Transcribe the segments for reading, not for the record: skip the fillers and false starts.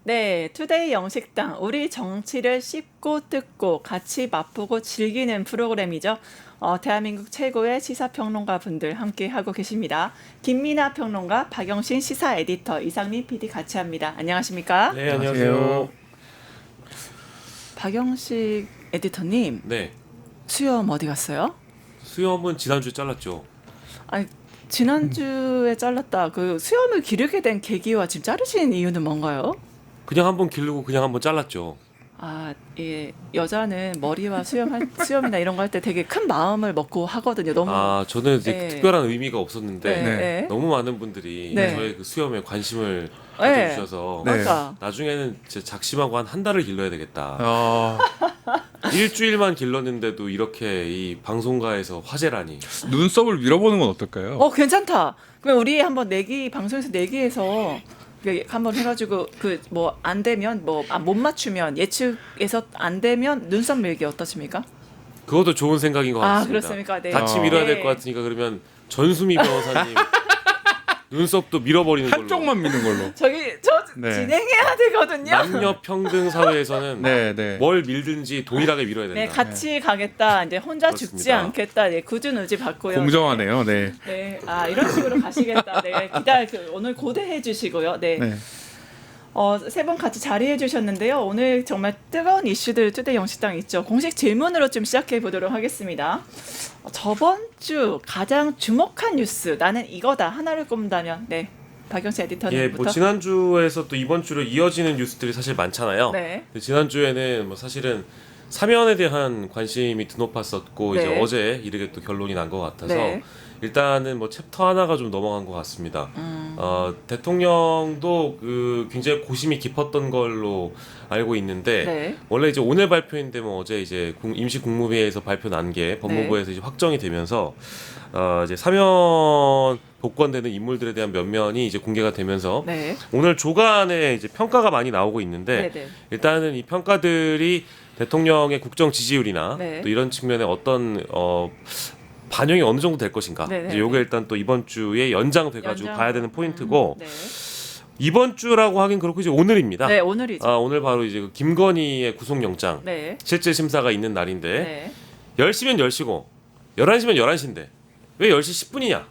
네, 투데이 영식당. 우리 정치를 씹고 뜯고 같이 맛보고 즐기는 프로그램이죠. 대한민국 최고의 시사평론가 분들 함께 하고 계십니다. 김민아 평론가, 박영신 시사 에디터, 이상민 PD 같이 합니다. 안녕하십니까? 네, 안녕하세요. 박영식 에디터님, 네, 수염 어디 갔어요? 수염은 지난주에 잘랐죠. 아니, 지난주에 잘랐다. 그 수염을 기르게 된 계기와 지금 자르시는 이유는 뭔가요? 그냥 한번 기르고 그냥 한번 잘랐죠. 아, 예, 여자는 머리와 수염이나 이런 거 할 때 되게 큰 마음을 먹고 하거든요. 너무. 저는 이제 네. 특별한 의미가 없었는데 네. 너무 많은 분들이 네. 저의 그 수염에 관심을 네. 가져주셔서 네. 아까 나중에는 진짜 작심하고 한 달을 길러야 되겠다. 아, 일주일만 길렀는데도 이렇게 이 방송가에서 화제라니. 눈썹을 밀어보는 건 어떨까요? 괜찮다. 그러면 우리 한번 내기 방송에서 내기해서 한번 해가지고 그 뭐 안 되면 못 맞추면 예측에서 안 되면 눈썹 밀기 어떠십니까? 그것도 좋은 생각인 것 같습니다. 그렇습니까? 네. 같이 밀어야 될 네. 것 같으니까 그러면 전수미 변호사님 눈썹도 밀어버리는 걸로. 한쪽만 미는 걸로. 저 네. 진행해야 되거든요. 남녀 평등 사회에서는 네. 뭘 밀든지 동일하게 밀어야 된다. 네, 같이 가겠다. 이제 혼자 죽지 그렇습니다. 않겠다. 네, 굳은 의지 받고요. 공정하네요. 네. 네, 이런 식으로 가시겠다. 네, 오늘 고대해 주시고요. 네. 네. 세 분 같이 자리해 주셨는데요. 오늘 정말 뜨거운 이슈들 투데이 영식당 있죠. 공식 질문으로 좀 시작해 보도록 하겠습니다. 저번 주 가장 주목한 뉴스, 나는 이거다 하나를 꼽는다면, 네, 박영신 예, 에디터님부터. 뭐 지난주에서 또 이번 주로 이어지는 뉴스들이 사실 많잖아요. 네. 근데 지난주에는 뭐 사실은 사면에 대한 관심이 드높았었고 네. 이제 어제 이르게 또 결론이 난 것 같아서 네. 일단은 뭐 챕터 하나가 좀 넘어간 것 같습니다. 대통령도 그 굉장히 고심이 깊었던 걸로 알고 있는데 네. 원래 이제 오늘 발표인데 뭐 어제 이제 임시 국무회의에서 발표 난 게 법무부에서 이제 확정이 되면서 이제 사면 복권되는 인물들에 대한 면면이 이제 공개가 되면서 네. 오늘 조간에 이제 평가가 많이 나오고 있는데 네. 일단은 이 평가들이 대통령의 국정 지지율이나 네. 또 이런 측면에 어떤 반영이 어느 정도 될 것인가. 네. 이제 요게 일단 또 이번 주에 연장돼가지고 봐야 되는 포인트고 네. 이번 주라고 하긴 그렇고 이제 오늘입니다. 네, 오늘이죠. 오늘 바로 이제 그 김건희의 구속영장 네. 실질 심사가 있는 날인데 네. 10시면 10시고 11시면 11시인데 왜 10시 10분이냐?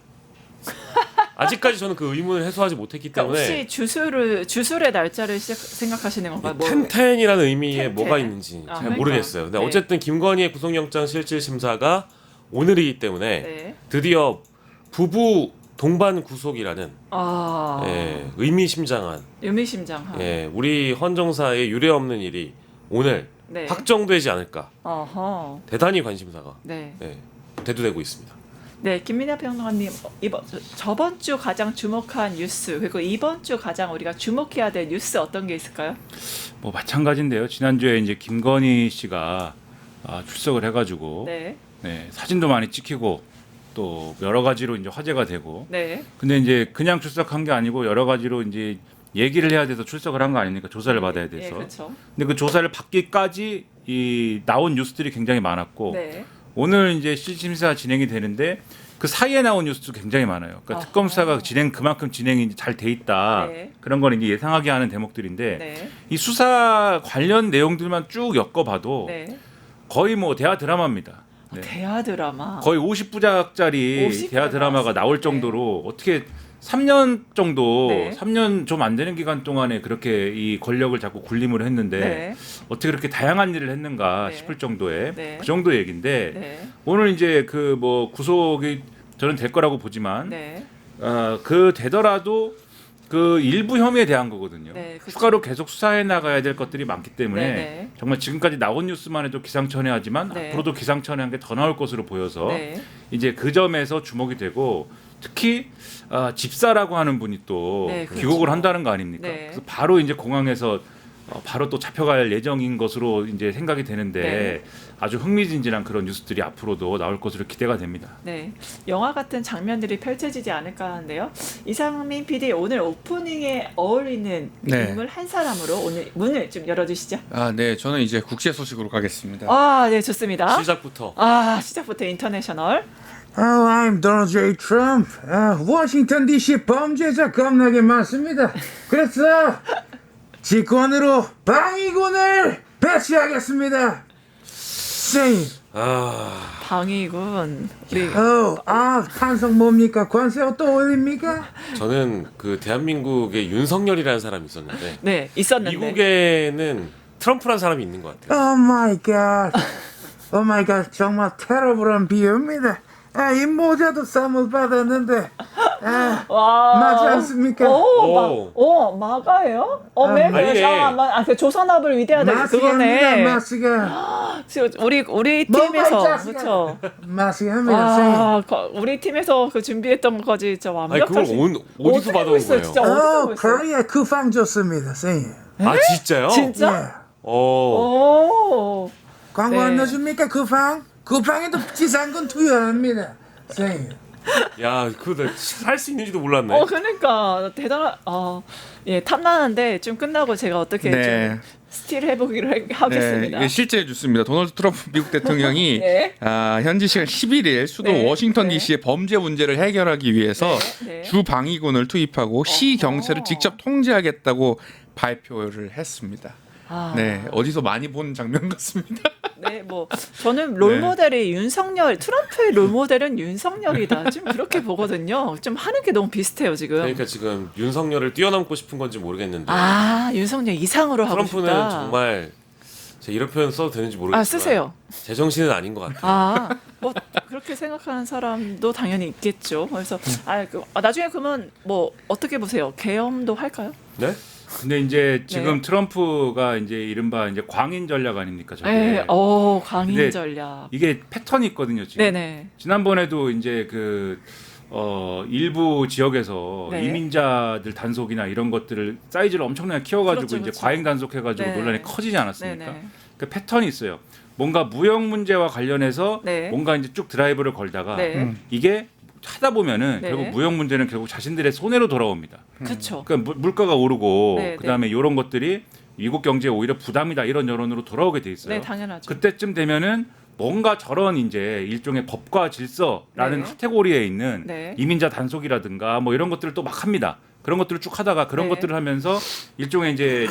아직까지 저는 그 의문을 해소하지 못했기 그러니까 때문에 혹시 주술의 날짜를 생각하시는 건가요? 텐텐이라는 의미에 텐텐? 뭐가 있는지 잘 그러니까. 모르겠어요. 근데 네. 어쨌든 김건희의 구속영장 실질 심사가 오늘이기 때문에 네. 드디어 부부 동반 구속이라는 의미심장한 의미심장한. 우리 헌정사에 유례없는 일이 오늘 네. 확정되지 않을까. 어허. 대단히 관심사가 네. 대두되고 있습니다. 네, 김민아 평론가님, 저번 주 가장 주목한 뉴스 그리고 이번 주 가장 우리가 주목해야 될 뉴스 어떤 게 있을까요? 뭐 마찬가지인데요. 지난주에 이제 김건희 씨가 출석을 해가지고 네. 사진도 많이 찍히고 또 여러 가지로 이제 화제가 되고. 네. 근데 이제 그냥 출석한 게 아니고 여러 가지로 이제 얘기를 해야 돼서 출석을 한 거 아닙니까? 조사를 받아야 돼서. 네, 그렇죠. 근데 그 조사를 받기까지 이 나온 뉴스들이 굉장히 많았고 네. 오늘 이제 실질심사 진행이 되는데 그 사이에 나온 뉴스도 굉장히 많아요. 그러니까 특검 수사가 그만큼 진행이 잘 돼 있다. 네. 그런 거는 이제 예상하게 하는 대목들인데 네. 이 수사 관련 내용들만 쭉 엮어봐도 네. 거의 뭐 대하 드라마입니다. 네. 대하 드라마. 거의 50부작짜리 50부작 대하 드라마가 나올 네. 정도로 어떻게 3년 정도, 네. 3년 좀 안 되는 기간 동안에 그렇게 이 권력을 잡고 군림을 했는데 네. 어떻게 그렇게 다양한 일을 했는가 네. 싶을 정도의 네. 그 정도 얘기인데 네. 오늘 이제 그 뭐 구속이 저는 될 거라고 보지만 네. 그 되더라도 그 일부 혐의에 대한 거거든요. 네, 그렇죠. 추가로 계속 수사해 나가야 될 것들이 많기 때문에 네. 정말 지금까지 나온 뉴스만 해도 기상천외하지만 네. 앞으로도 기상천외한 게 더 나올 것으로 보여서 네. 이제 그 점에서 주목이 되고 특히 집사라고 하는 분이 또 네, 그렇죠. 귀국을 한다는 거 아닙니까? 네. 그래서 바로 이제 공항에서 바로 또 잡혀갈 예정인 것으로 이제 생각이 되는데 네. 아주 흥미진진한 그런 뉴스들이 앞으로도 나올 것으로 기대가 됩니다. 네, 영화 같은 장면들이 펼쳐지지 않을까 하는데요. 이상민 PD 오늘 오프닝에 어울리는 네. 인물 한 사람으로 오늘 문을 좀 열어주시죠. 네. 저는 이제 국제 소식으로 가겠습니다. 네, 좋습니다. 시작부터 시작부터 인터내셔널. I'm Donald J. Trump. 워싱턴 DC 범죄자 겁나게 많습니다. 그래서 직권으로 방위군을 배치하겠습니다. 선생님. 방위군. 우리 탄성 뭡니까? 관세 또 올립니까? 저는 그 대한민국에 윤석열이라는 사람이 있었는데 네, 있었는데. 미국에는 트럼프라는 사람이 있는 것 같아요. 오 마이 갓, 정말 테러블한 비유입니다. 이 모자도 쌈을 받았는데 와. 맞지 않습니까? 마가예요? 아니네. 그 조선업을 위대하다 그거네. 마스가 우리 먹어, 이 팀에서 자식아. 그렇죠. 마스가 합니다. 우리 팀에서 그 준비했던 거지, 진짜 아니 그걸 완벽하지. 어디서 받아온 있어요, 거예요? 진짜 어디서 있어요? 코리아 쿠팡 좋습니다, 선생님. 아 진짜요? 진짜? 예. 오. 광고 안 네. 넣어줍니까 쿠팡? 쿠팡에도 지상군 투여합니다, 선생님. 야 그거 살 수 있는지도 몰랐네. 그러니까 예, 탐나는데 좀 끝나고 제가 어떻게 네. 좀 스틸 해보기로 하겠습니다. 이게 실제 뉴스입니다. 도널드 트럼프 미국 대통령이 네. 현지 시간 11일 수도 네. 워싱턴 네. DC의 범죄 문제를 해결하기 위해서 네. 주 방위군을 투입하고 시 경찰을 직접 통제하겠다고 발표를 했습니다. 네, 어디서 많이 본 장면 같습니다. 네, 뭐 저는 롤 네. 모델이 윤석열, 트럼프의 롤 모델은 윤석열이다. 좀 그렇게 보거든요. 좀 하는 게 너무 비슷해요 지금. 그러니까 지금 윤석열을 뛰어넘고 싶은 건지 모르겠는데 윤석열 이상으로 하고 트럼프는 싶다. 정말 제가 이런 표현 써도 되는지 모르겠지만 쓰세요. 제정신은 아닌 것 같아요. 뭐 그렇게 생각하는 사람도 당연히 있겠죠. 그래서 나중에 그러면 뭐 어떻게 보세요? 계엄도 할까요? 네? 근데 이제 지금 네. 트럼프가 이제 이른바 이제 광인 전략 아닙니까? 저게. 네, 광인 근데 전략. 이게 패턴이 있거든요, 지금. 네네. 지난번에도 이제 일부 지역에서 네. 이민자들 단속이나 이런 것들을 사이즈를 엄청나게 키워가지고 그렇죠, 이제 그렇죠. 과잉 단속해가지고 네. 논란이 커지지 않았습니까? 네네. 그 패턴이 있어요. 뭔가 무역 문제와 관련해서 네. 뭔가 이제 쭉 드라이브를 걸다가 네. 이게 하다 보면은 네. 결국 무역 문제는 결국 자신들의 손해로 돌아옵니다. 그렇죠. 그러니까 물가가 오르고 네, 그다음에 이런 것들이 미국 경제에 오히려 부담이다 이런 여론으로 돌아오게 돼 있어요. 네, 당연하죠. 그때쯤 되면은 뭔가 저런 이제 일종의 법과 질서라는 네. 카테고리에 있는 네. 이민자 단속이라든가 뭐 이런 것들을 또 막 합니다. 그런 것들을 쭉 하다가 그런 네. 것들을 하면서 일종의 이제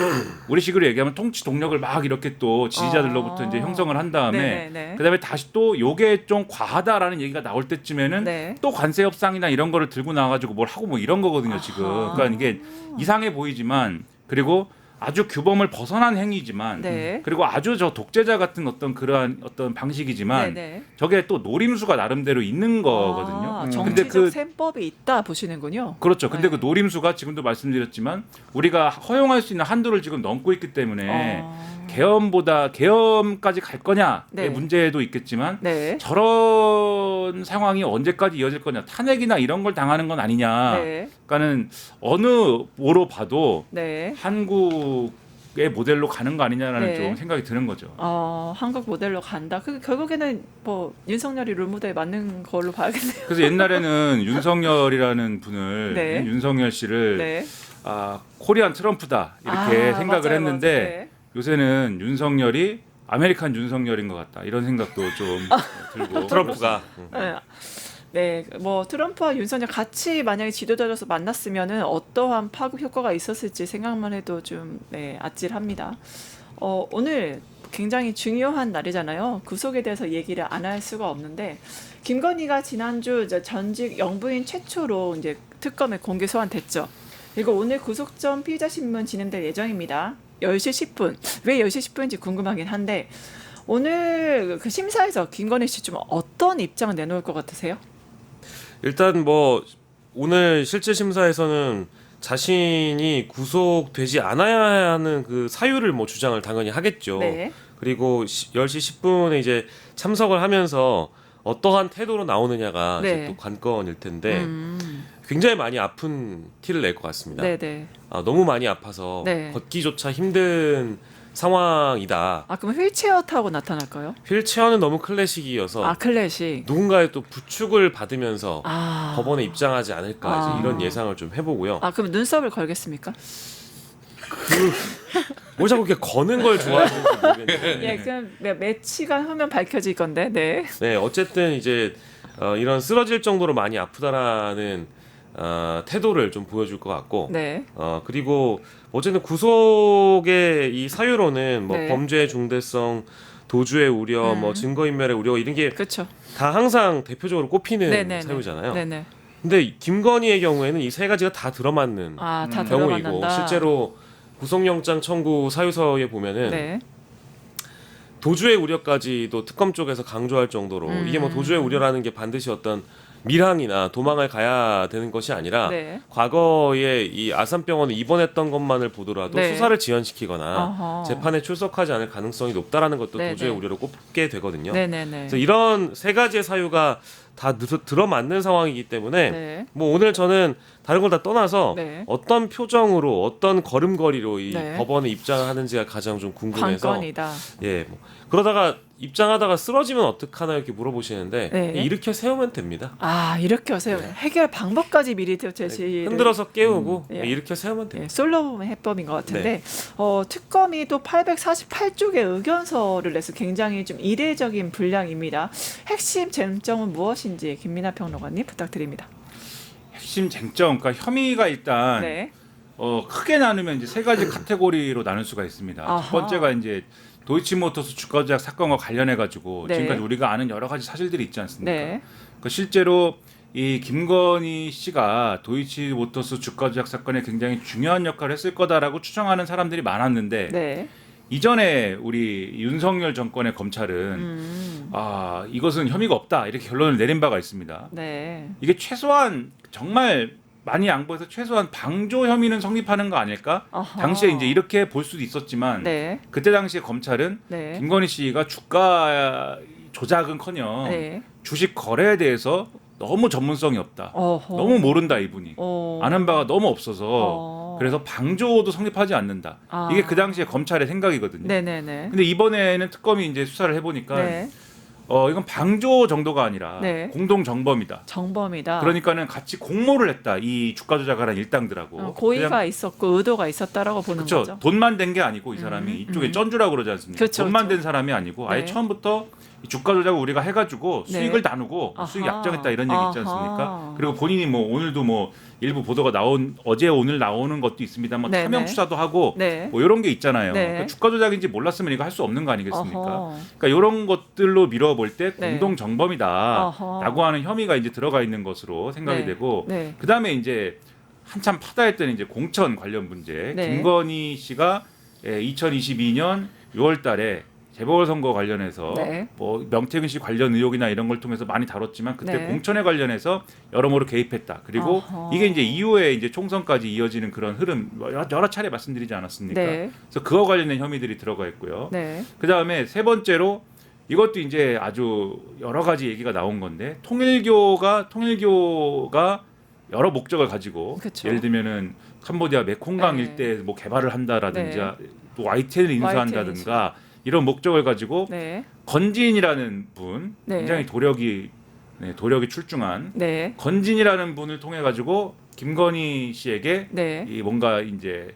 우리식으로 얘기하면 통치 동력을 막 이렇게 또 지지자들로부터 이제 형성을 한 다음에 네네. 그다음에 다시 또 요게 좀 과하다라는 얘기가 나올 때쯤에는 네. 또 관세 협상이나 이런 거를 들고 나와가지고 뭘 하고 뭐 이런 거거든요 지금. 그러니까 이게 이상해 보이지만 그리고 아주 규범을 벗어난 행위지만 네. 그리고 아주 저 독재자 같은 어떤 그러한 어떤 방식이지만 네네. 저게 또 노림수가 나름대로 있는 거거든요. 근데 정치적 셈법이 있다 보시는군요. 그렇죠. 근데 네. 그 노림수가 지금도 말씀드렸지만 우리가 허용할 수 있는 한도를 지금 넘고 있기 때문에 계엄까지 갈 거냐의 네. 문제도 있겠지만 네. 저런 상황이 언제까지 이어질 거냐 탄핵이나 이런 걸 당하는 건 아니냐. 네. 그러니까는 어느 뭐로 봐도 네. 한국의 모델로 가는 거 아니냐라는 네. 좀 생각이 드는 거죠. 한국 모델로 간다. 결국에는 뭐 윤석열이 롤모델에 맞는 걸로 봐야겠네요. 그래서 옛날에는 윤석열이라는 분을 네. 윤석열 씨를 네. 코리안 트럼프다 이렇게 생각을 맞아요, 했는데 맞아요. 요새는 윤석열이 아메리칸 윤석열인 것 같다 이런 생각도 좀 들고 트럼프가 네. 네, 뭐 트럼프와 윤석열 같이 만약에 지도자로서 만났으면은 어떠한 파급 효과가 있었을지 생각만 해도 좀 아찔합니다. 오늘 굉장히 중요한 날이잖아요. 구속에 대해서 얘기를 안 할 수가 없는데 김건희가 지난주 전직 영부인 최초로 이제 특검에 공개 소환됐죠. 그리고 오늘 구속 전 피의자 신문 진행될 예정입니다. 10시 10분. 왜 10시 10분인지 궁금하긴 한데 오늘 그 심사에서 김건희 씨 좀 어떤 입장을 내놓을 것 같으세요? 일단 뭐 오늘 실질 심사에서는 자신이 구속되지 않아야 하는 그 사유를 뭐 주장을 당연히 하겠죠. 네. 그리고 10시 10분에 이제 참석을 하면서 어떠한 태도로 나오느냐가 네. 이제 또 관건일 텐데 굉장히 많이 아픈 티를 낼 것 같습니다. 네네. 너무 많이 아파서 네. 걷기조차 힘든 상황이다. 그럼 휠체어 타고 나타날까요? 휠체어는 너무 클래식이어서 클래식. 누군가의 또 부축을 받으면서 아. 법원에 입장하지 않을까 이제 이런 예상을 좀 해보고요. 그럼 눈썹을 걸겠습니까? 뭘 자꾸 이렇게 거는 걸 좋아하시는지 모르겠는데. 예, 그럼 매치가 하면 밝혀질 건데, 네. 네, 어쨌든 이제 이런 쓰러질 정도로 많이 아프다라는 태도를 좀 보여줄 것 같고 네. 그리고 어쨌든 구속의 이 사유로는 뭐 네. 범죄의 중대성, 도주의 우려, 뭐 증거인멸의 우려 이런 게 다 그렇죠. 항상 대표적으로 꼽히는 네네네. 사유잖아요. 네네. 근데 김건희의 경우에는 이 세 가지가 다 들어맞는 다 경우이고 들어맞는다. 실제로 구속영장 청구 사유서에 보면은 네. 도주의 우려까지도 특검 쪽에서 강조할 정도로 이게 뭐 도주의 우려라는 게 반드시 어떤 밀항이나 도망을 가야 되는 것이 아니라 네. 과거에 이 아산병원에 입원했던 것만을 보더라도 네. 수사를 지연시키거나 어허. 재판에 출석하지 않을 가능성이 높다라는 것도 네네. 도주의 우려로 꼽게 되거든요. 네네네. 그래서 이런 세 가지의 사유가 다 들어맞는 상황이기 때문에 네. 뭐 오늘 저는 다른 걸 다 떠나서 네. 어떤 표정으로 어떤 걸음걸이로 이 네. 법원에 입장하는지가 가장 좀 궁금해서 관건이다. 예, 뭐 그러다가 입장하다가 쓰러지면 어떡하나 이렇게 물어보시는데 네. 일으켜 세우면 됩니다. 이렇게 하세요. 해결 방법까지 미리 제시를 흔들어서 깨우고 예. 일으켜 세우면 됩니다. 예, 솔로 해법인 것 같은데 특검이 또 848쪽의 의견서를 내서 굉장히 좀 이례적인 분량입니다. 핵심 쟁점은 무엇인지 김민하 평론가님 부탁드립니다. 핵심 쟁점, 그러니까 혐의가 일단 네. 크게 나누면 이제 세 가지 카테고리로 나눌 수가 있습니다. 아하. 첫 번째가 이제 도이치모터스 주가 조작 사건과 관련해 가지고 네. 지금까지 우리가 아는 여러 가지 사실들이 있지 않습니까? 네. 그 실제로 이 김건희 씨가 도이치모터스 주가 조작 사건에 굉장히 중요한 역할을 했을 거다라고 추정하는 사람들이 많았는데 네. 이전에 우리 윤석열 정권의 검찰은 이것은 혐의가 없다 이렇게 결론을 내린 바가 있습니다. 네. 이게 최소한 정말 많이 양보해서 최소한 방조 혐의는 성립하는 거 아닐까? 어허. 당시에 이제 이렇게 볼 수도 있었지만 네. 그때 당시에 검찰은 네. 김건희 씨가 주가 조작은커녕 네. 주식 거래에 대해서 너무 전문성이 없다. 어허. 너무 모른다 이분이. 아는 바가 너무 없어서 그래서 방조도 성립하지 않는다. 이게 그 당시에 검찰의 생각이거든요. 네네네. 근데 이번에는 특검이 이제 수사를 해보니까 네. 이건 방조 정도가 아니라 네. 공동 정범이다. 정범이다. 그러니까는 같이 공모를 했다. 이 주가 조작을 한 일당들하고. 고의가 그냥 있었고 의도가 있었다라고 보는 그렇죠. 거죠. 돈만 된 게 아니고 이 사람이 이쪽에 쩐주라고 그러지 않습니까? 그렇죠, 돈만 그렇죠. 된 사람이 아니고 아예 네. 처음부터 이 주가 조작을 우리가 해가지고 네. 수익을 나누고 아하. 수익 약정했다 이런 얘기 있지 않습니까? 아하. 그리고 본인이 뭐 오늘도 뭐 일부 보도가 어제 오늘 나오는 것도 있습니다. 뭐 네네. 차명 투자도 하고 네. 뭐 이런 게 있잖아요. 네. 그러니까 주가 조작인지 몰랐으면 이거 할 수 없는 거 아니겠습니까? 어허. 그러니까 이런 것들로 밀어볼 때 네. 공동 정범이다라고 어허. 하는 혐의가 이제 들어가 있는 것으로 생각이 네. 되고 네. 그 다음에 이제 한참 파다했던 이제 공천 관련 문제. 네. 김건희 씨가 2022년 6월달에 재보궐선거 관련해서 네. 뭐 명태균 씨 관련 의혹이나 이런 걸 통해서 많이 다뤘지만 그때 네. 공천에 관련해서 여러모로 개입했다. 그리고 어허. 이게 이제 이후에 이제 총선까지 이어지는 그런 흐름 여러 차례 말씀드리지 않았습니까? 네. 그래서 그와 관련된 혐의들이 들어가 있고요. 네. 그 다음에 세 번째로 이것도 이제 아주 여러 가지 얘기가 나온 건데 통일교가 여러 목적을 가지고 그쵸. 예를 들면은 캄보디아 메콩강 네. 일대에 뭐 개발을 한다라든지 네. 또 YTN을 인수한다든가 이런 목적을 가지고 네. 건진이라는 분 네. 굉장히 도력이 출중한 네. 건진이라는 분을 통해 가지고 김건희 씨에게 네. 이 뭔가 이제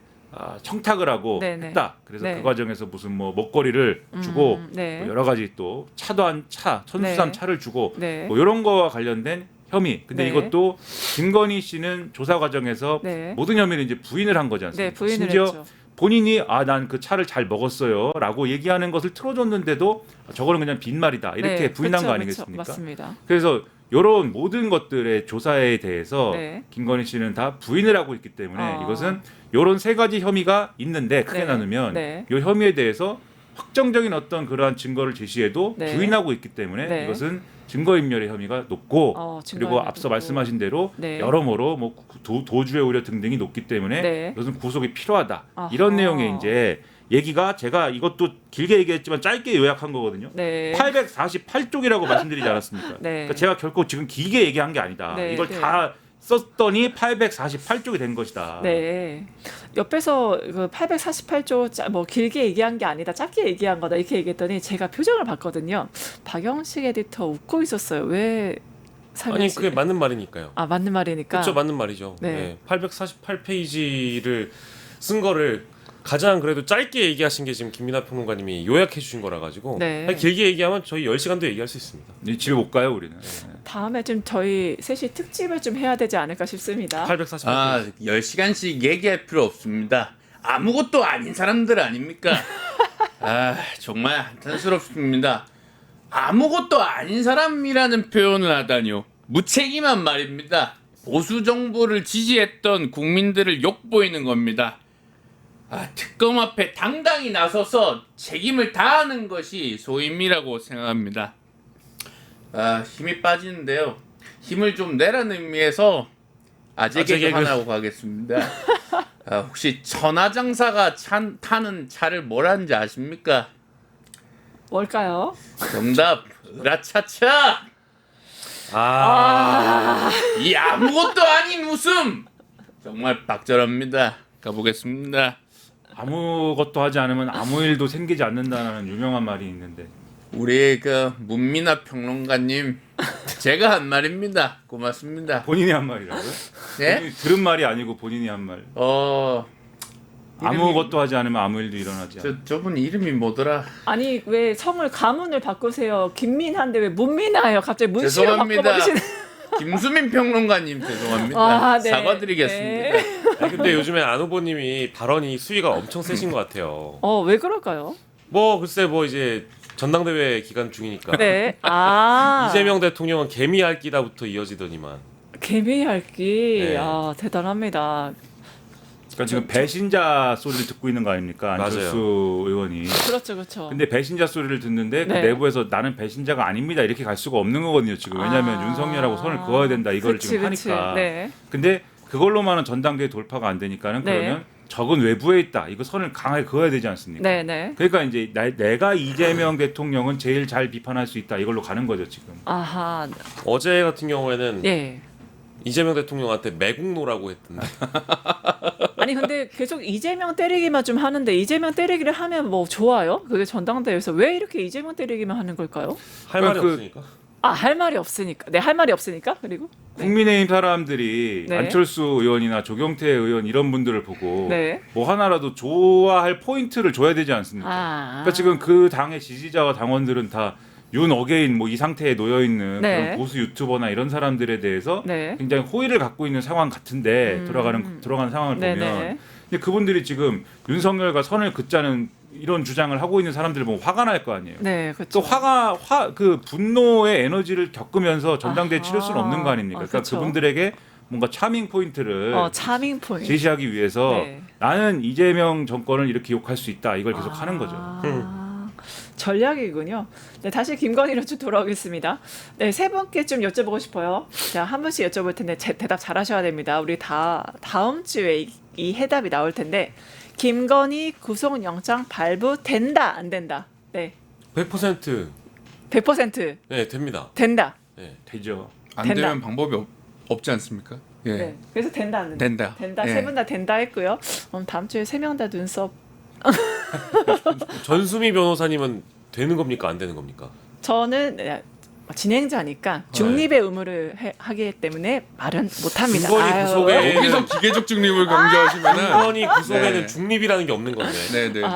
청탁을 하고 네네. 했다. 그래서 네. 그 과정에서 무슨 뭐 먹거리를 주고 네. 뭐 여러 가지 또 차도 한 차, 천수산 네. 차를 주고 네. 뭐 이런 거와 관련된 혐의. 근데 네. 이것도 김건희 씨는 조사 과정에서 네. 모든 혐의를 이제 부인을 한 거지 않습니까? 네, 부인을 심지어 했죠. 본인이 난 그 차를 잘 먹었어요라고 얘기하는 것을 틀어줬는데도 저거는 그냥 빈말이다 이렇게 네, 부인한 그쵸, 거 그쵸. 아니겠습니까? 맞습니다. 그래서 이런 모든 것들의 조사에 대해서 네. 김건희 씨는 다 부인을 하고 있기 때문에 아. 이것은 이런 세 가지 혐의가 있는데 크게 네. 나누면 네. 이 혐의에 대해서 확정적인 어떤 그러한 증거를 제시해도 네. 부인하고 있기 때문에 네. 이것은 증거인멸의 혐의가 높고 그리고 증거인멸 앞서 높고. 말씀하신 대로 네. 여러모로 뭐 도주의 우려 등등이 높기 때문에 네. 이것은 구속이 필요하다 아하. 이런 내용의 이제 얘기가 제가 이것도 길게 얘기했지만 짧게 요약한 거거든요. 네. 848쪽이라고 말씀드리지 않았습니까? 네. 그러니까 제가 결코 지금 길게 얘기한 게 아니다. 네, 이걸 네. 다 썼더니 848쪽이 된 것이다. 네. 옆에서 그 848조 뭐 길게 얘기한 게 아니다. 짧게 얘기한 거다. 이렇게 얘기했더니 제가 표정을 봤거든요. 박영식 에디터 웃고 있었어요. 왜 아니 그게 맞는 말이니까요. 맞는 말이니까. 그렇죠, 맞는 말이죠. 네. 네. 848페이지를 쓴 거를 가장 그래도 짧게 얘기하신 게 지금 김민하 평론가님이 요약해 주신 거라 가지고 네. 길게 얘기하면 저희 10시간도 얘기할 수 있습니다. 이 집에 못 가요 우리는. 다음에 좀 저희 셋이 특집을 좀 해야 되지 않을까 싶습니다. 848분. 아, 10시간씩 얘기할 필요 없습니다. 아무것도 아닌 사람들 아닙니까? 아, 정말 한탄스럽습니다. 아무것도 아닌 사람이라는 표현을 하다니요. 무책임한 말입니다. 보수 정부를 지지했던 국민들을 욕보이는 겁니다. 아, 특검 앞에 당당히 나서서 책임을 다하는 것이 소임이라고 생각합니다. 아, 힘이 빠지는데요. 힘을 좀 내라는 의미에서 아재 개그 하나 하고 가겠습니다. 아, 혹시 천하장사가 타는 차를 뭐라는지 아십니까? 뭘까요? 정답, 으라차차! 이 아무것도 아닌 웃음! 정말 박절합니다. 가보겠습니다. 아무것도 하지 않으면 아무 일도 생기지 않는다는 유명한 말이 있는데 우리 그 문민아 평론가님, 제가 한 말입니다. 고맙습니다. 본인이 한 말이라고요? 네? 본인이 들은 말이 아니고 본인이 한 말. 아무것도 하지 않으면 아무 일도 일어나지 않아. 저분 이름이 뭐더라? 아니 왜 성을 가문을 바꾸세요? 김민한데 왜 문민아예요? 갑자기 문씨로 죄송합니다. 바꿔버리시는. 김수민 평론가님 죄송합니다. 아, 네. 사과드리겠습니다. 네. 아니, 근데 요즘에 안 후보님이 발언이 수위가 엄청 세신 것 같아요. 왜 그럴까요? 뭐 글쎄 뭐 이제 전당대회 기간 중이니까 네. 이재명 대통령은 개미핥기다부터 이어지더니만 개미핥기. 네. 대단합니다. 그러니까 지금 배신자 소리를 듣고 있는 거 아닙니까? 안철수 의원이. 그렇죠, 그렇죠. 근데 배신자 소리를 듣는데 그 네. 내부에서 나는 배신자가 아닙니다 이렇게 갈 수가 없는 거거든요 지금. 왜냐하면 윤석열하고 선을 그어야 된다 이걸 그치, 지금 그치. 하니까. 네. 근데 그걸로만은 전당대회 돌파가 안 되니까는 네. 그러면 적은 외부에 있다. 이거 선을 강하게 그어야 되지 않습니까? 네, 네. 그러니까 이제 내가 이재명 대통령은 제일 잘 비판할 수 있다 이걸로 가는 거죠 지금. 아하. 어제 같은 경우에는 예. 이재명 대통령한테 매국노라고 했던데 아니 근데 계속 이재명 때리기만 좀 하는데 이재명 때리기를 하면 뭐 좋아요? 그게 전당대회에서 왜 이렇게 이재명 때리기만 하는 걸까요? 할 말이 그- 없으니까. 할 말이 없으니까. 네, 할 말이 없으니까. 그리고 국민의힘 사람들이 네. 안철수 의원이나 조경태 의원 이런 분들을 보고 네. 뭐 하나라도 좋아할 포인트를 줘야 되지 않습니까? 그러니까 지금 그 당의 지지자와 당원들은 다 윤 어게인 뭐 이 상태에 놓여 있는 네. 그런 보수 유튜버나 이런 사람들에 대해서 네. 굉장히 호의를 갖고 있는 상황 같은데 들어가는 상황을 네네. 보면 근데 그분들이 지금 윤석열과 선을 긋자는 이런 주장을 하고 있는 사람들 보면 화가 날 거 아니에요. 네, 또 그렇죠. 그 분노의 에너지를 겪으면서 전당대회 아하. 치를 수는 없는 거 아닙니까? 그러니까 그렇죠. 그분들에게 뭔가 차밍 포인트를 차밍 포인트. 제시하기 위해서 네. 나는 이재명 정권을 이렇게 욕할 수 있다. 이걸 계속 하는 거죠. 전략이군요. 네, 다시 김건희로 좀 돌아오겠습니다. 네, 세 분께 좀 여쭤보고 싶어요. 자, 한 분씩 여쭤볼 텐데 대답 잘하셔야 됩니다. 우리 다음 주에 이 해답이 나올 텐데 김건희 구속영장 발부된다 안 된다? 네, 100% 100% 네, 됩니다. 된다. 네. 되죠. 안 된다. 되면 방법이 없지 않습니까? 예. 네, 그래서 된다 안 된다? 된다. 된다. 예. 세 분 다 된다 했고요. 다음 주에 세 명 다 눈썹. 전수미 변호사님은 되는 겁니까 안 되는 겁니까? 저는 진행자니까 중립의 의무를 하기 때문에 말은 못합니다. 김건희 아유. 구속에 여기서 기계적 중립을 강조하시면은 김건희 구속에는 네. 중립이라는 게 없는 건데. 네네.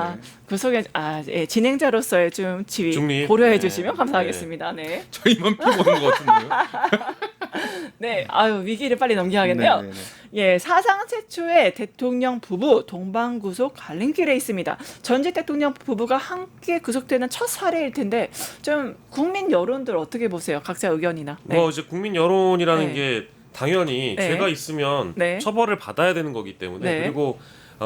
구속에 예, 진행자로서의 좀 지위 중립. 고려해 네. 주시면 감사하겠습니다. 네. 저희만 피보는 것 같은데요. 네. 위기를 빨리 넘겨야겠네요. 네네네. 예, 사상 최초의 대통령 부부 동반 구속 갈림길에 있습니다. 전직 대통령 부부가 함께 구속되는 첫 사례일 텐데 좀 국민 여론들 어떻게 보세요? 각자 의견이나. 네. 뭐 이제 국민 여론이라는 네. 게 당연히 네. 죄가 있으면 네. 처벌을 받아야 되는 거기 때문에 네. 그리고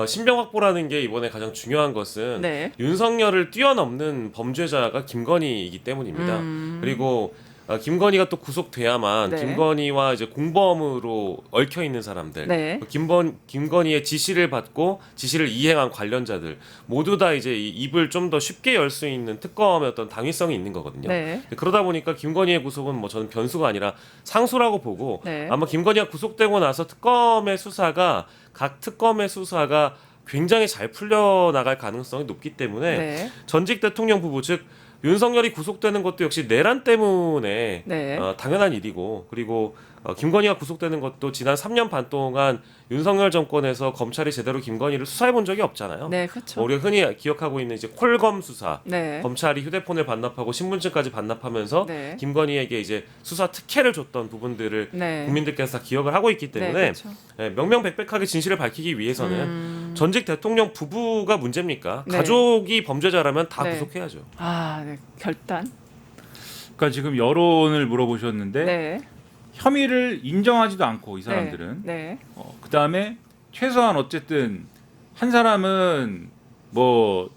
신병 확보라는 게 이번에 가장 중요한 것은 네. 윤석열을 뛰어넘는 범죄자가 김건희이기 때문입니다. 그리고 김건희가 또 구속돼야만 네. 김건희와 이제 공범으로 얽혀 있는 사람들, 네. 김건희의 지시를 받고 지시를 이행한 관련자들 모두 다 이제 이 입을 좀 더 쉽게 열 수 있는 특검의 어떤 당위성이 있는 거거든요. 네. 그러다 보니까 김건희의 구속은 뭐 저는 변수가 아니라 상수라고 보고 네. 아마 김건희가 구속되고 나서 각 특검의 수사가 굉장히 잘 풀려 나갈 가능성이 높기 때문에 네. 전직 대통령 부부 즉 윤석열이 구속되는 것도 역시 내란 때문에 네. 당연한 일이고 그리고 김건희가 구속되는 것도 지난 3년 반 동안 윤석열 정권에서 검찰이 제대로 김건희를 수사해 본 적이 없잖아요. 네, 그렇죠. 우리가 흔히 기억하고 있는 이제 콜검 수사, 네. 검찰이 휴대폰을 반납하고 신분증까지 반납하면서 네. 김건희에게 이제 수사 특혜를 줬던 부분들을 네. 국민들께서 다 기억을 하고 있기 네, 때문에 그렇죠. 명명백백하게 진실을 밝히기 위해서는 전직 대통령 부부가 문제입니까? 네. 가족이 범죄자라면 다 네. 구속해야죠. 아, 네. 결단. 그러니까 지금 여론을 물어보셨는데 네. 혐의를 인정하지도 않고 이 사람들은 네. 그다음에 최소한 어쨌든 한 사람은 뭐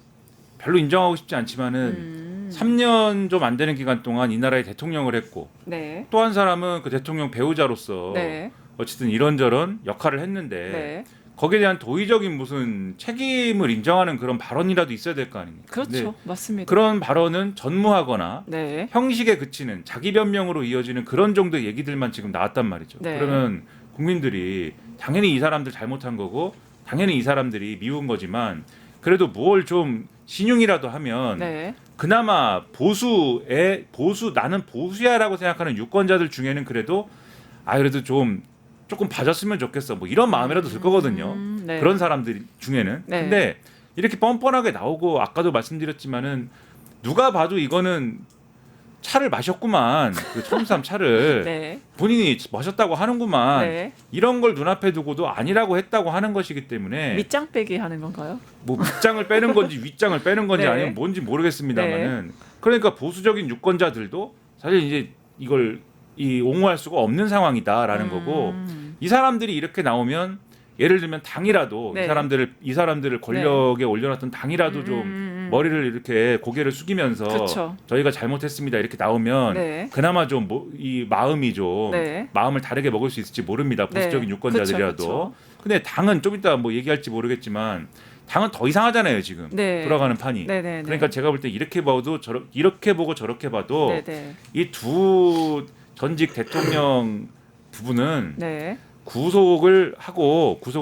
별로 인정하고 싶지 않지만은 3년 좀 안 되는 기간 동안 이 나라의 대통령을 했고 네. 또 한 사람은 그 대통령 배우자로서 네. 어쨌든 이런저런 역할을 했는데 네. 거기에 대한 도의적인 무슨 책임을 인정하는 그런 발언이라도 있어야 될 거 아닙니까? 그렇죠. 근데 맞습니다. 그런 발언은 전무하거나 네. 형식에 그치는 자기 변명으로 이어지는 그런 정도의 얘기들만 지금 나왔단 말이죠. 네. 그러면 국민들이 당연히 이 사람들 잘못한 거고 당연히 이 사람들이 미운 거지만 그래도 뭘 좀 신용이라도 하면 네. 그나마 나는 보수야라고 생각하는 유권자들 중에는 그래도 그래도 조금 봐줬으면 좋겠어 뭐 이런 마음이라도 들 거거든요. 네. 그런 사람들 중에는. 네. 근데 이렇게 뻔뻔하게 나오고 아까도 말씀드렸지만은 누가 봐도 이거는 차를 마셨구만. 그 첨삼 차를 네. 본인이 마셨다고 하는구만. 네. 이런 걸 눈앞에 두고도 아니라고 했다고 하는 것이기 때문에 밑장 빼기 하는 건가요? 뭐 밑장을 빼는 건지 윗장을 빼는 건지 네. 아니면 뭔지 모르겠습니다만은 그러니까 보수적인 유권자들도 사실 이제 이걸 옹호할 수가 없는 상황이다라는 거고 이 사람들이 이렇게 나오면 예를 들면 당이라도 네. 이 사람들을 권력에 올려놨던 당이라도 좀 머리를 이렇게 고개를 숙이면서 그쵸. 저희가 잘못했습니다 이렇게 나오면 네. 그나마 좀 이 마음이 좀 네. 마음을 다르게 먹을 수 있을지 모릅니다. 보수적인 네. 유권자들이라도. 그쵸. 근데 당은 좀 이따 뭐 얘기할지 모르겠지만 당은 더 이상하잖아요 지금 네. 돌아가는 판이. 네, 네, 네. 그러니까 제가 볼 때 이렇게 보고 저렇게 봐도 네, 네. 이 두 전직 대통령 부부는 네. 구속을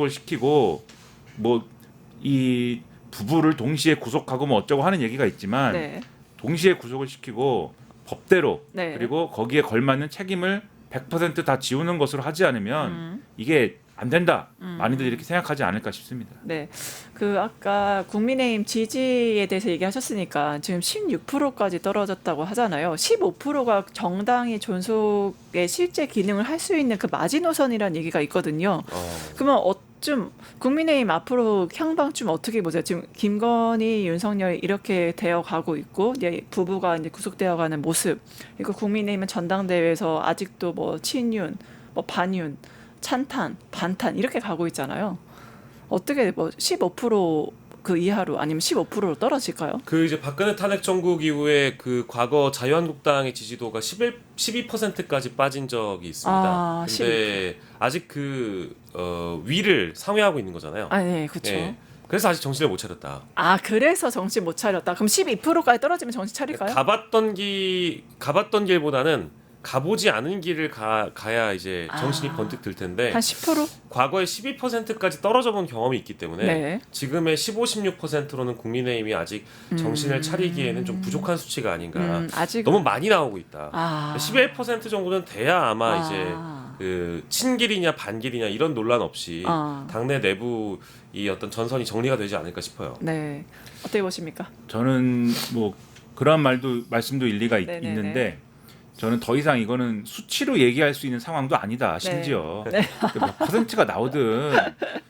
시키고 뭐 이 부부를 동시에 구속하고 뭐 어쩌고 하는 얘기가 있지만 네. 동시에 구속을 시키고 법대로 네. 그리고 거기에 걸맞는 책임을 100% 다 지우는 것으로 하지 않으면 이게 안 된다. 많이들 이렇게 생각하지 않을까 싶습니다. 네. 그 아까 국민의힘 지지에 대해서 얘기하셨으니까 지금 16%까지 떨어졌다고 하잖아요. 15%가 정당이 존속의 실제 기능을 할 수 있는 그 마지노선이라는 얘기가 있거든요. 그러면 좀 국민의힘 앞으로 향방 좀 어떻게 보세요? 지금 김건희, 윤석열 이렇게 되어 가고 있고 이제 부부가 이제 구속되어 가는 모습. 그리고 국민의힘은 전당대회에서 아직도 뭐 친윤, 뭐 반윤, 찬탄, 반탄 이렇게 가고 있잖아요. 어떻게 뭐 15%그 이하로 아니면 15%로 떨어질까요? 그 이제 박근혜 탄핵 정국 이후에 그 과거 자유한국당의 지지도가 11%까지 빠진 적이 있습니다. 근데 아직 그 위를 상회하고 있는 거잖아요. 네, 그렇죠. 예. 그래서 아직 정신을 못 차렸다. 그래서 정신 못 차렸다. 그럼 12%까지 떨어지면 정신 차릴까요? 가봤던 길보다는 가보지 않은 길을 가야 이제 정신이 번뜩 들 텐데 한 10%? 과거에 12%까지 떨어져 본 경험이 있기 때문에 네. 지금의 15-16%로는 국민의힘이 아직 정신을 차리기에는 좀 부족한 수치가 아닌가. 아직 너무 많이 나오고 있다. 11% 정도는 돼야 아마 이제 그 친길이냐 반길이냐 이런 논란 없이 당내 내부 이 어떤 전선이 정리가 되지 않을까 싶어요. 네. 어떻게 보십니까? 저는 뭐 그러한 말씀도 일리가 있는데 저는 더 이상 이거는 수치로 얘기할 수 있는 상황도 아니다. 심지어 몇 퍼센트가 나오든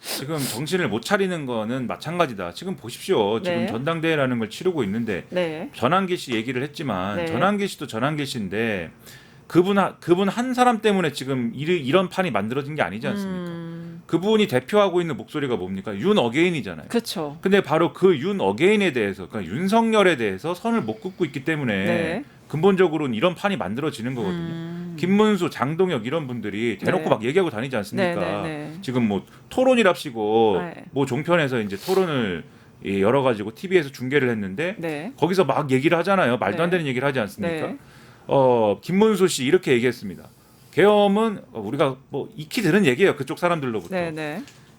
지금 정신을 못 차리는 거는 마찬가지다. 지금 보십시오. 지금 전당대회라는 걸 치르고 있는데 전한기 씨 얘기를 했지만 전한기 씨도 전한기 씨인데 그분 한 사람 때문에 지금 이런 판이 만들어진 게 아니지 않습니까? 그분이 대표하고 있는 목소리가 뭡니까? 윤 어게인이잖아요. 그렇죠. 근데 바로 그 윤 어게인에 대해서 그러니까 윤석열에 대해서 선을 못 긋고 있기 때문에 근본적으로는 이런 판이 만들어지는 거거든요. 김문수, 장동혁 이런 분들이 대놓고 막 얘기하고 다니지 않습니까? 지금 뭐 토론이랍시고 뭐 종편에서 이제 토론을 열어가지고 TV에서 중계를 했는데 거기서 막 얘기를 하잖아요. 말도 안 되는 얘기를 하지 않습니까? 김문수 씨 이렇게 얘기했습니다. 계엄은 우리가 뭐 익히 들은 얘기예요. 그쪽 사람들로부터.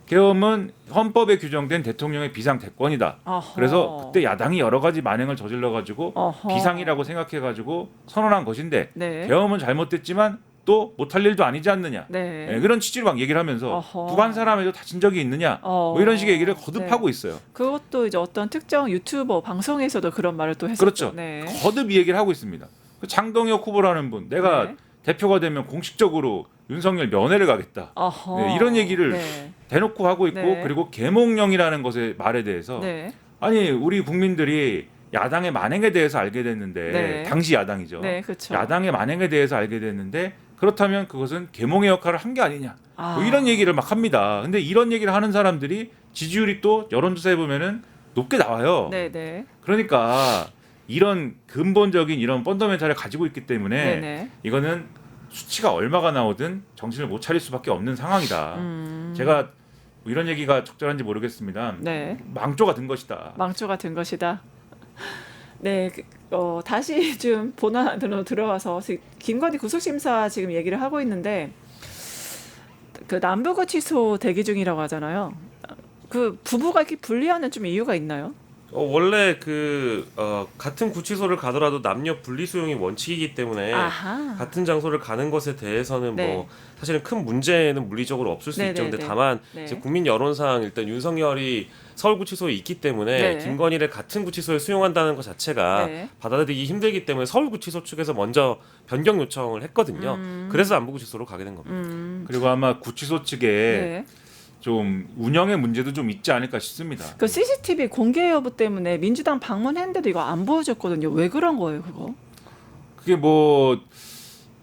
계엄은 헌법에 규정된 대통령의 비상 대권이다. 어허. 그래서 그때 야당이 여러 가지 만행을 저질러 가지고 어허. 비상이라고 생각해 가지고 선언한 것인데 네. 계엄은 잘못됐지만 또 못할 일도 아니지 않느냐. 네. 예, 그런 취지로 막 얘기를 하면서 어허. 북한 사람에도 다친 적이 있느냐. 뭐 이런 식의 얘기를 거듭하고 있어요. 그것도 이제 어떤 특정 유튜버 방송에서도 그런 말을 또 했었죠. 그렇죠. 네. 거듭 이 얘기를 하고 있습니다. 그 장동혁 후보라는 분, 내가 네. 대표가 되면 공식적으로 윤석열 면회를 가겠다. 어허. 네, 이런 얘기를 네. 대놓고 하고 있고 네. 그리고 계몽령이라는 것의 말에 대해서 네. 아니 우리 국민들이 야당의 만행에 대해서 알게 됐는데 네. 당시 야당이죠. 네, 그렇죠. 야당의 만행에 대해서 알게 됐는데 그렇다면 그것은 계몽의 역할을 한 게 아니냐. 뭐 이런 얘기를 막 합니다. 근데 이런 얘기를 하는 사람들이 지지율이 또 여론조사에 보면은 높게 나와요. 네, 네. 그러니까 이런 근본적인 이런 펀더멘탈을 가지고 있기 때문에 네, 네. 이거는 수치가 얼마가 나오든 정신을 못 차릴 수밖에 없는 상황이다. 제가 뭐 이런 얘기가 적절한지 모르겠습니다. 네. 망조가 든 것이다. 망조가 된 것이다. 네, 다시 좀 본안으로 들어와서 김건희 구속심사 지금 얘기를 하고 있는데 그 남부구치소 대기 중이라고 하잖아요. 그 부부가 이렇게 분리하는 좀 이유가 있나요? 원래 같은 구치소를 가더라도 남녀 분리 수용이 원칙이기 때문에 아하. 같은 장소를 가는 것에 대해서는 네. 뭐 사실은 큰 문제는 물리적으로 없을 수 네, 있죠. 네, 근데 네. 다만 네. 이제 국민 여론상 일단 윤석열이 서울구치소에 있기 때문에 네. 김건희를 같은 구치소에 수용한다는 것 자체가 네. 받아들이기 힘들기 때문에 서울구치소 측에서 먼저 변경 요청을 했거든요. 그래서 남부구치소로 가게 된 겁니다. 그리고 아마 구치소 측에 네. 좀 운영의 문제도 좀 있지 않을까 싶습니다. 그 CCTV 공개 여부 때문에 민주당 방문했는데도 이거 안 보여줬거든요. 왜 그런 거예요, 그거? 그게 뭐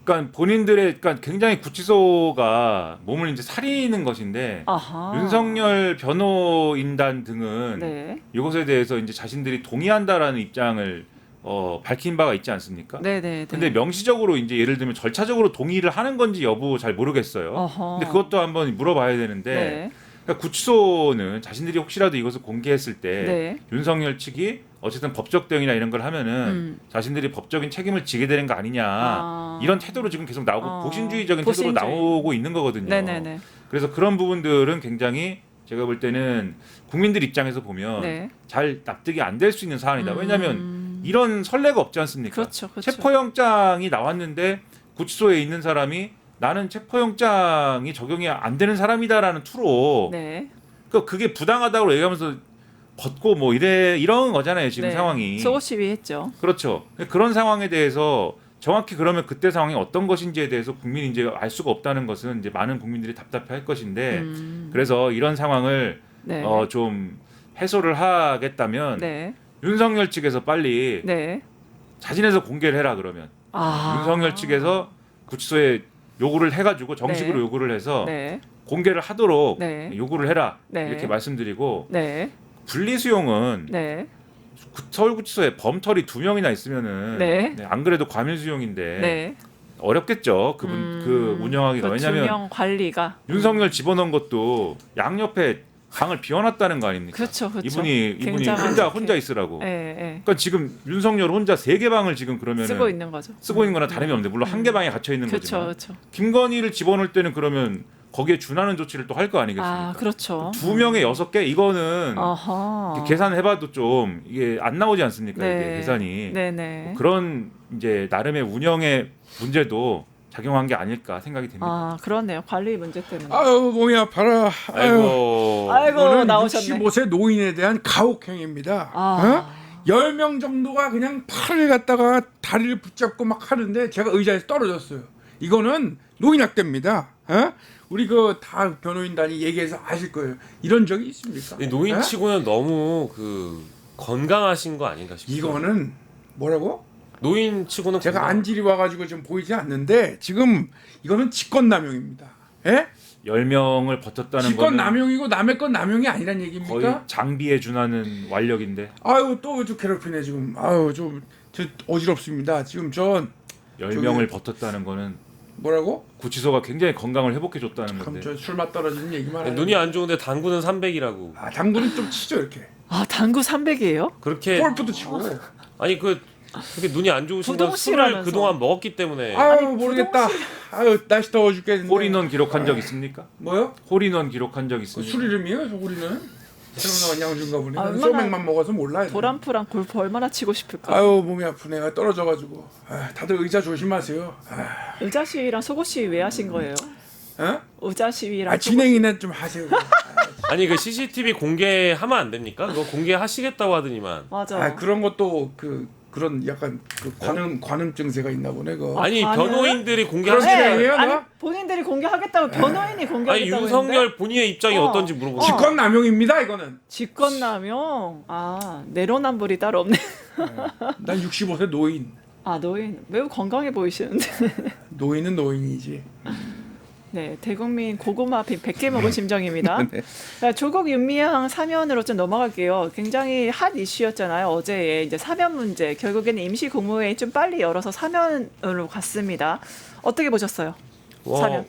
그러니까 본인들의 그러니까 굉장히 구치소가 몸을 이제 사리는 것인데 아하. 윤석열 변호인단 등은 네. 이것에 대해서 이제 자신들이 동의한다라는 입장을 밝힌 바가 있지 않습니까? 네, 네. 근데 명시적으로 이제 예를 들면 절차적으로 동의를 하는 건지 여부 잘 모르겠어요. 어허. 근데 그것도 한번 물어봐야 되는데 네. 그러니까 구치소는 자신들이 혹시라도 이것을 공개했을 때 네. 윤석열 측이 어쨌든 법적 대응이나 이런 걸 하면은 자신들이 법적인 책임을 지게 되는 거 아니냐 이런 태도로 지금 계속 나오고 보신주의적인 태도로 나오고 있는 거거든요. 네네네. 그래서 그런 부분들은 굉장히 제가 볼 때는 국민들 입장에서 보면 네. 잘 납득이 안 될 수 있는 사안이다. 왜냐하면 이런 선례가 없지 않습니까? 그렇죠, 그렇죠. 체포영장이 나왔는데 구치소에 있는 사람이 나는 체포영장이 적용이 안 되는 사람이다라는 투로 네. 그게 부당하다고 얘기하면서 벗고 뭐 이런 거잖아요 지금 네. 상황이. 속옷 시위했죠. 그렇죠. 그런 상황에 대해서 정확히 그러면 그때 상황이 어떤 것인지에 대해서 국민이 이제 알 수가 없다는 것은 이제 많은 국민들이 답답해할 것인데 그래서 이런 상황을 네. 좀 해소를 하겠다면 네. 윤석열 측에서 빨리 네. 자진해서 공개를 해라 그러면 윤석열 측에서 구치소에 요구를 해가지고 정식으로 네. 요구를 해서 네. 공개를 하도록 네. 요구를 해라 네. 이렇게 말씀드리고 네. 분리수용은 네. 서울구치소에 범털이 2명이나 있으면은 네. 안 그래도 과밀수용인데 네. 어렵겠죠 그분 그 운영하기가 그 왜냐하면 두명 관리가 윤석열 집어넣은 것도 양옆에 방을 비워놨다는 거 아닙니까? 그렇죠, 그렇죠. 이분이 굉장한 혼자 있으라고. 예, 예. 그러니까 지금 윤석열 혼자 3개 방을 지금 그러면 쓰고 있는 거죠. 쓰고 있는 거나 다름이 없는데 물론 한 개 방에 갇혀 있는 그렇죠, 거지만 그렇죠. 김건희를 집어넣을 때는 그러면 거기에 준하는 조치를 또 할 거 아니겠습니까? 아, 그렇죠. 2명에 6개 이거는 어허. 계산해봐도 좀 이게 안 나오지 않습니까? 네. 이게 계산이 네네. 그런 이제 나름의 운영의 문제도 작용한 게 아닐까 생각이 됩니다. 아, 그렇네요. 관리 문제 때문에. 아유 몸이 아파라. 아유. 아이고, 이거는 나오셨네. 65세 노인에 대한 가혹행위입니다. 아. 10명 정도가 그냥 팔을 갖다가 다리를 붙잡고 막 하는데 제가 의자에서 떨어졌어요. 이거는 노인학대입니다. 우리 그 다 변호인단이 얘기해서 아실 거예요. 이런 적이 있습니까? 노인치고는 너무 건강하신 거 아닌가 싶어요. 이거는 뭐라고? 노인치고는 제가 안질이 와가지고 좀 보이지 않는데 지금 이거는 직권남용입니다. 예? 10명을 버텼다는 거는 직권남용이고 남의 건 남용이 아니란 얘기입니까? 거의 장비에 준하는 완력인데 아유 또 괴롭히네 지금. 아유 저 어지럽습니다. 지금 전 10명을 버텼다는 거는 뭐라고? 구치소가 굉장히 건강을 회복해 줬다는 그럼 건데 저 술맛 떨어지는 얘기만 해요. 눈이 안 좋은데 당구는 300이라고. 아 당구는 좀 치죠 이렇게. 아, 당구 300이에요? 그렇게 골프도 치고. 아니 그게 눈이 안 좋으신 건 술을 부동시라면서. 그동안 먹었기 때문에. 아유 모르겠다. 아유 날씨 더워 죽겠는데. 홀인원 기록한 적 있습니까? 뭐요? 홀인원 기록한 적 있습니까? 술 이름이에요? 저 우리는. 새로운 양주인가 보네. 아, 난 얼마나 소맥만 먹어서 몰라. 도란프랑 골프 얼마나 치고 싶을까. 아유 몸이 아프네. 내가 떨어져가지고. 아, 다들 의자 조심하세요. 의자 시위랑 속옷 시위 왜 하신 거예요? 어? 의자 시위랑 아 진행이나 좀 하세요. 아니 그 CCTV 공개하면 안 됩니까? 그거 공개하시겠다고 하더니만. 맞아. 아 그런 것도 그런 약간 그 관음 증세가 있나 보네. 그. 아니 아니요? 변호인들이 그런 공개하시는. 진행이에요, 아니, 너? 본인들이 공개하겠다고 변호인이 아니 공개하겠다고 윤석열 했는데 본인의 입장이 어. 어떤지 물어보고. 직권남용입니다 이거는. 직권남용. 아 내로남불이 따로 없네. 난 65세 노인. 아 노인 매우 건강해 보이시는데. 노인은 노인이지. 네, 대국민 고구마 100개 먹은 심정입니다. 자, 조국 윤미향 사면으로 좀 넘어갈게요. 굉장히 핫 이슈였잖아요. 어제의 이제 사면 문제. 결국에는 임시 국무회의 좀 빨리 열어서 사면으로 갔습니다. 어떻게 보셨어요? 사면.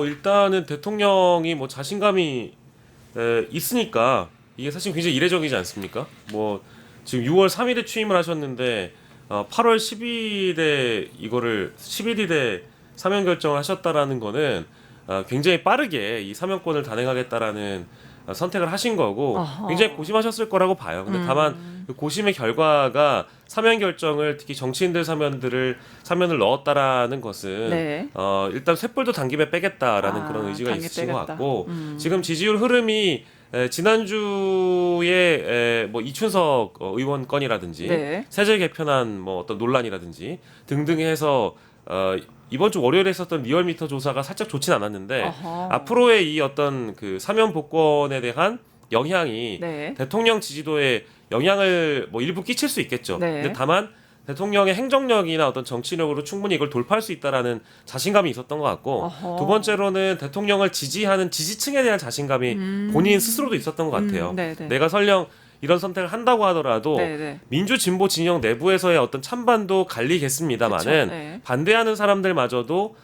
일단은 대통령이 뭐 자신감이 있으니까 이게 사실 굉장히 이례적이지 않습니까? 뭐 지금 6월 3일에 취임을 하셨는데 8월 10일에 이거를 11일에 사면 결정을 하셨다라는 거는 굉장히 빠르게 이 사면권을 단행하겠다라는 선택을 하신 거고 어허. 굉장히 고심하셨을 거라고 봐요. 근데 다만 그 고심의 결과가 사면 결정을 특히 정치인들 사면을 넣었다라는 것은 네. 일단 쇳불도 당김에 빼겠다라는 그런 의지가 당김에 있으신 것 빼겠다. 같고 지금 지지율 흐름이 지난주에 뭐 이춘석 의원 건이라든지 네. 세제 개편안 뭐 어떤 논란이라든지 등등 해서 이번 주 월요일에 있었던 리얼미터 조사가 살짝 좋진 않았는데 어허. 앞으로의 이 어떤 그 사면 복권에 대한 영향이 네. 대통령 지지도에 영향을 뭐 일부 끼칠 수 있겠죠. 네. 근데 다만 대통령의 행정력이나 어떤 정치력으로 충분히 이걸 돌파할 수 있다라는 자신감이 있었던 것 같고 어허. 두 번째로는 대통령을 지지하는 지지층에 대한 자신감이 본인 스스로도 있었던 것 같아요. 네네. 내가 설령 이런 선택을 한다고 하더라도 네네. 민주 진보 진영 내부에서의 어떤 찬반도 갈리겠습니다만은 그쵸, 네. 반대하는 사람들마저도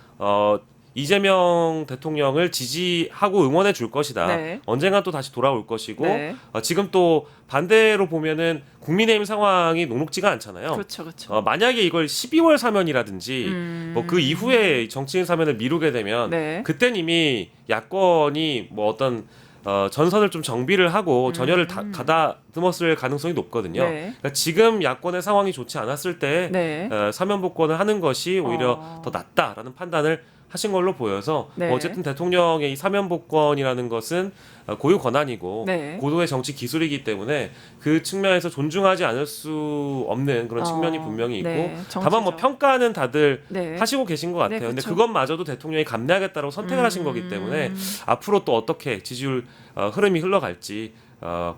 이재명 대통령을 지지하고 응원해 줄 것이다. 네. 언젠가 또 다시 돌아올 것이고 네. 지금 또 반대로 보면은 국민의힘 상황이 녹록지가 않잖아요. 그렇죠, 그렇죠. 만약에 이걸 12월 사면이라든지 뭐 그 이후에 정치인 사면을 미루게 되면 네. 그땐 이미 야권이 뭐 어떤 전선을 좀 정비를 하고 전열을 가다듬었을 가능성이 높거든요. 네. 그러니까 지금 야권의 상황이 좋지 않았을 때 네. 사면 복권을 하는 것이 오히려 더 낫다라는 판단을 하신 걸로 보여서 네. 어쨌든 대통령의 이 사면 복권이라는 것은 고유 권한이고 네. 고도의 정치 기술이기 때문에 그 측면에서 존중하지 않을 수 없는 그런 측면이 분명히 있고 네. 다만 뭐 정치적. 평가는 다들 네. 하시고 계신 것 같아요. 네, 근데 그쵸. 그것마저도 대통령이 감내하겠다고 선택을 하신 거기 때문에 앞으로 또 어떻게 지지율 흐름이 흘러갈지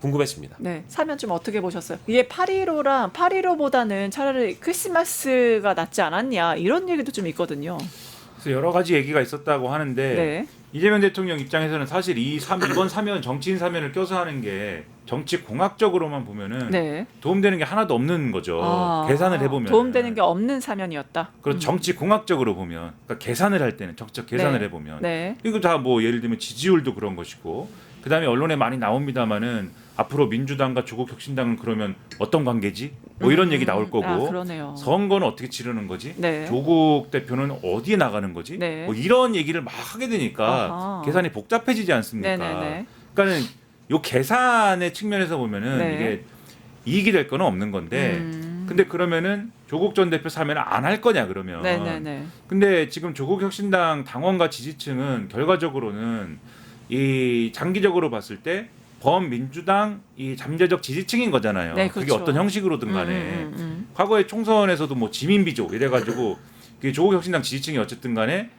궁금해집니다. 네, 사면 좀 어떻게 보셨어요? 이게 8.15랑 8.15보다는 차라리 크리스마스가 낫지 않았냐 이런 얘기도 좀 있거든요. 그래서 여러 가지 얘기가 있었다고 하는데 네. 이재명 대통령 입장에서는 사실 이번 사면 정치인 사면을 껴서 하는 게 정치 공학적으로만 보면은 네. 도움되는 게 하나도 없는 거죠. 계산을 해보면 도움되는 게 없는 사면이었다. 그리고 정치 공학적으로 보면 그러니까 계산을 할 때는 정책 계산을 네. 해보면 네. 이거 다 뭐 예를 들면 지지율도 그런 것이고 그다음에 언론에 많이 나옵니다마는 앞으로 민주당과 조국혁신당은 그러면 어떤 관계지? 뭐 이런 얘기 나올 거고 그러네요. 선거는 어떻게 치르는 거지? 네. 조국 대표는 어디에 나가는 거지? 네. 뭐 이런 얘기를 막 하게 되니까 아하. 계산이 복잡해지지 않습니까? 네네네. 그러니까는 요 계산의 측면에서 보면은 네. 이게 이익이 될 거는 없는 건데 근데 그러면은 조국 전 대표 사면을 안 할 거냐 그러면 네네네. 근데 지금 조국혁신당 당원과 지지층은 결과적으로는 이 장기적으로 봤을 때 범민주당 이 잠재적 지지층인 거잖아요. 네, 그게 그렇죠. 어떤 형식으로든 간에 과거에 총선에서도 뭐 지민비조 이래가지고 그 조국혁신당 지지층이 어쨌든 간에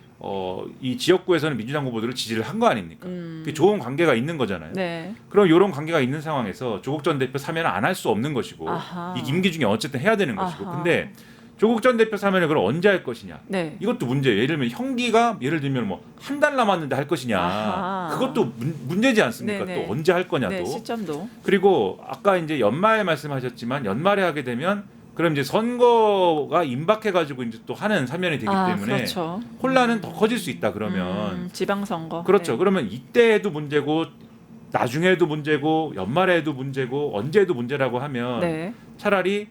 이 지역구에서는 민주당 후보들을 지지를 한 거 아닙니까? 그게 좋은 관계가 있는 거잖아요. 네. 그럼 이런 관계가 있는 상황에서 조국 전 대표 사면을 안 할 수 없는 것이고 아하. 이 임기 중에 어쨌든 해야 되는 것이고 아하. 근데 조국 전 대표 사면을 그럼 언제 할 것이냐? 네. 이것도 문제예요. 예를 들면 형기가 예를 들면 뭐 한 달 남았는데 할 것이냐? 아하. 그것도 문제지 않습니까? 네네. 또 언제 할 거냐도. 네, 시점도. 그리고 아까 이제 연말 말씀하셨지만 연말에 하게 되면 그럼 이제 선거가 임박해 가지고 이제 또 하는 사면이 되기 때문에 그렇죠. 혼란은 더 커질 수 있다 그러면 지방선거. 그렇죠. 네. 그러면 이때에도 문제고 나중에도 문제고 연말에도 문제고 언제도 문제라고 하면 네. 차라리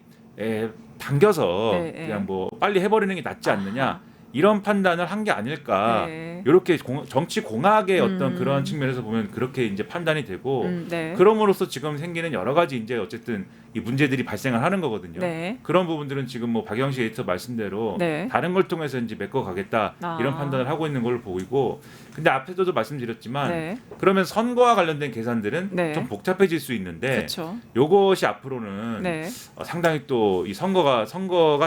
당겨서 네, 그냥 뭐 빨리 해버리는 게 낫지 않느냐 이런 판단을 한 게 아닐까. 네. 이렇게 정치 공학의 어떤 음. 그런 측면에서 보면 그렇게 이제 판단이 되고 네. 그럼으로써 지금 생기는 여러 가지 이제 어쨌든 이 문제들이 발생을 하는 거거든요. 네. 그런 부분들은 지금 뭐 박영식 에디터 말씀대로 네. 다른 걸 통해서 이제 메꿔가겠다 이런 판단을 하고 있는 걸로 보이고 근데 앞에서도 말씀드렸지만 네. 그러면 선거와 관련된 계산들은 네. 좀 복잡해질 수 있는데 그렇죠. 요것이 앞으로는 네. 상당히 또 이 선거가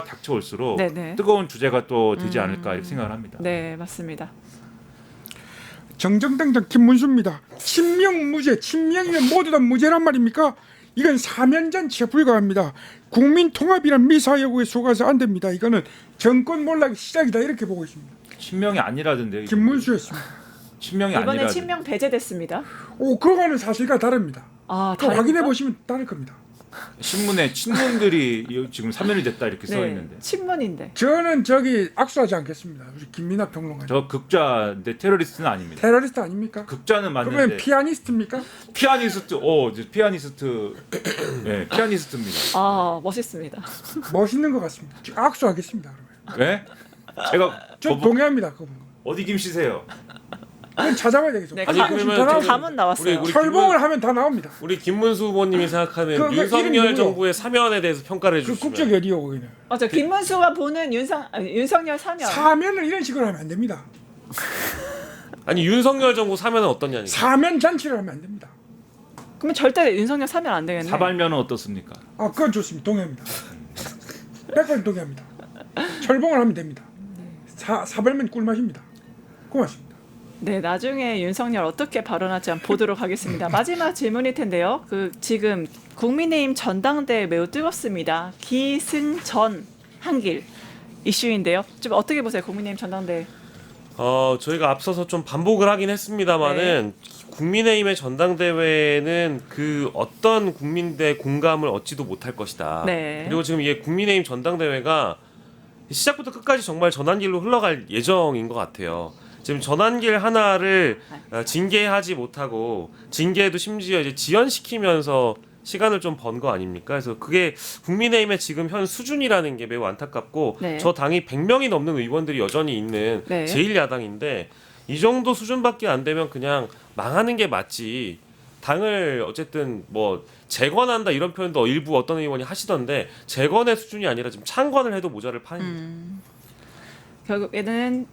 닥쳐올수록 네, 네. 뜨거운 주제가 또 되지 않을까 이렇게 생각을 합니다. 네, 맞습니다. 정정당당 김문수입니다. 친명 무죄, 친명이면 모두 다 무죄란 말입니까? 이건 사면잔치에 불과합니다. 국민 통합이란 미사여구에 속아서 안 됩니다. 이거는 정권 몰락의 시작이다 이렇게 보고 있습니다. 친명이 아니라던데요. 이분들. 김문수였습니다. 친명이 이번에 아니라 친명 배제됐습니다. 오, 그거는 사실과 다릅니다. 아, 그거 확인해 보시면 다를 겁니다. 신문에 친문들이 지금 사면이 됐다 이렇게 써 있는데 친문인데. 저는 저기 악수하지 않겠습니다. 우리 김민하 평론가. 저 극자인데 테러리스트는 아닙니다. 테러리스트 아닙니까? 극자는 그러면 맞는데 피아니스트입니까? 피아니스트 네, 피아니스트입니다. 아, 멋있습니다. 멋있는 것 같습니다. 지금 악수하겠습니다. 그러면. 네? 제가 저 동의합니다. 그분. 어디 김씨세요? 그건 찾아봐야 되겠죠. 네, 아니, 감- 그러면 다 나옵니다. 지금 감은 나왔어요. 우리 철봉을 하면 다 나옵니다. 우리 김문수 후보님이 생각하는 그 이름이 윤석열 누구요? 정부의 사면에 대해서 평가를 그 해주시면 국적이 어디요, 거기는? 맞아, 김문수가 보는 윤석열 사면. 사면을 이런 식으로 하면 안 됩니다. 아니 윤석열 정부 사면은 어떠냐니 사면 잔치를 하면 안 됩니다. 그러면 절대 윤석열 사면 안 되겠네. 사발면은 어떻습니까? 아, 그건 좋습니다. 동의합니다. 100% 동의합니다. 철봉을 하면 됩니다. 사발면 꿀맛입니다. 고맙습니다. 네, 나중에 윤석열 어떻게 발언할지 한번 보도록 하겠습니다. 마지막 질문일 텐데요. 지금 국민의힘 전당대회 매우 뜨겁습니다. 기승전 한길 이슈인데요. 좀 어떻게 보세요, 국민의힘 전당대회? 저희가 앞서서 좀 반복을 하긴 했습니다만은 국민의힘의 전당대회는 그 어떤 국민들의 공감을 얻지도 못할 것이다. 네. 그리고 지금 이게 국민의힘 전당대회가 시작부터 끝까지 정말 전환길로 흘러갈 예정인 것 같아요. 지금 전환길 하나를 징계하지 못하고 징계도 심지어 이제 지연시키면서 시간을 좀 번 거 아닙니까? 그래서 그게 국민의힘의 지금 현 수준이라는 게 매우 안타깝고 네. 저 당이 100명이 넘는 의원들이 여전히 있는 네. 제1야당인데 이 정도 수준밖에 안 되면 그냥 망하는 게 맞지. 당을 어쨌든 뭐 재건한다 이런 표현도 일부 어떤 의원이 하시던데 재건의 수준이 아니라 지금 창건을 해도 모자랄 판입니다. 결국에는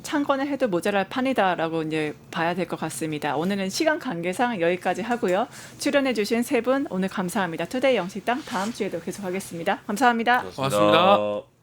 창건을 해도 모자랄 판이다라고 이제 봐야 될 것 같습니다. 오늘은 시간 관계상 여기까지 하고요. 출연해주신 세 분 오늘 감사합니다. 투데이 영식당 다음 주에도 계속하겠습니다. 감사합니다. 고맙습니다.